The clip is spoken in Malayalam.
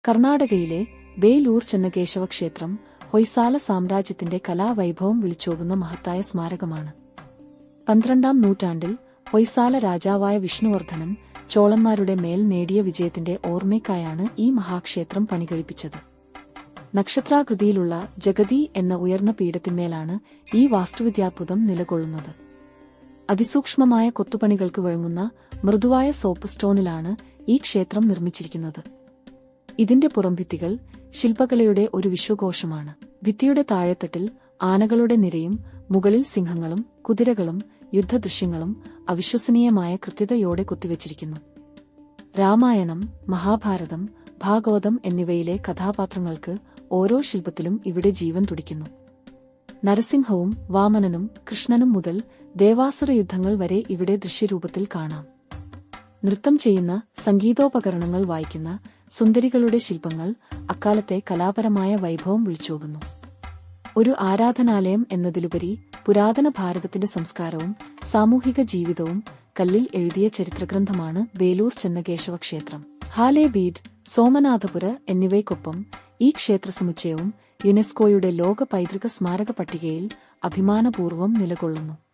കർണാടകയിലെ വേലൂർ ചെന്നകേശവ ക്ഷേത്രം ഹൊയ്സാല സാമ്രാജ്യത്തിന്റെ കലാവൈഭവം വിളിച്ചോതുന്ന മഹത്തായ സ്മാരകമാണ്. 12ാം നൂറ്റാണ്ടിൽ ഹൊയ്സാല രാജാവായ വിഷ്ണുവർദ്ധനൻ ചോളന്മാരുടെ മേൽ നേടിയ വിജയത്തിന്റെ ഓർമ്മയ്ക്കായാണ് ഈ മഹാക്ഷേത്രം പണികഴിപ്പിച്ചത്. നക്ഷത്രാകൃതിയിലുള്ള ജഗതി എന്ന ഉയർന്ന പീഠത്തിന്മേലാണ് ഈ വാസ്തുവിദ്യാത്ഭുതം നിലകൊള്ളുന്നത്. അതിസൂക്ഷ്മമായ കൊത്തുപണികൾക്ക് വഴങ്ങുന്ന മൃദുവായ സോപ്പ് സ്റ്റോണിലാണ് ഈ ക്ഷേത്രം നിർമ്മിച്ചിരിക്കുന്നത്. ഇതിന്റെ പുറംഭിത്തികൾ ശില്പകലയുടെ ഒരു വിശ്വകോശമാണ്. ഭിത്തിയുടെ താഴെത്തട്ടിൽ ആനകളുടെ നിരയും മുകളിൽ സിംഹങ്ങളും കുതിരകളും യുദ്ധദൃശ്യങ്ങളും അവിശ്വസനീയമായ കൃത്യതയോടെ കൊത്തിവച്ചിരിക്കുന്നു. രാമായണം, മഹാഭാരതം, ഭാഗവതം എന്നിവയിലെ കഥാപാത്രങ്ങൾക്ക് ഓരോ ശില്പത്തിലും ഇവിടെ ജീവൻ തുടിക്കുന്നു. നരസിംഹവും വാമനനും കൃഷ്ണനും മുതൽ ദേവാസുര യുദ്ധങ്ങൾ വരെ ഇവിടെ ദൃശ്യരൂപത്തിൽ കാണാം. നൃത്തം ചെയ്യുന്ന, സംഗീതോപകരണങ്ങൾ വായിക്കുന്ന സുന്ദരികളുടെ ശില്പങ്ങൾ അക്കാലത്തെ കലാപരമായ വൈഭവം വിളിച്ചോതുന്നു. ഒരു ആരാധനാലയം എന്നതിലുപരി പുരാതന ഭാരതത്തിന്റെ സംസ്കാരവും സാമൂഹിക ജീവിതവും കല്ലിൽ എഴുതിയ ചരിത്രഗ്രന്ഥമാണ് വേലൂർ ചെന്നകേശവ ക്ഷേത്രം. ഹാലേബീഡ്, സോമനാഥപുര എന്നിവയ്ക്കൊപ്പം ഈ ക്ഷേത്രസമുച്ചയവും യുനെസ്കോയുടെ ലോക പൈതൃക സ്മാരക പട്ടികയിൽ അഭിമാനപൂർവ്വം നിലകൊള്ളുന്നു.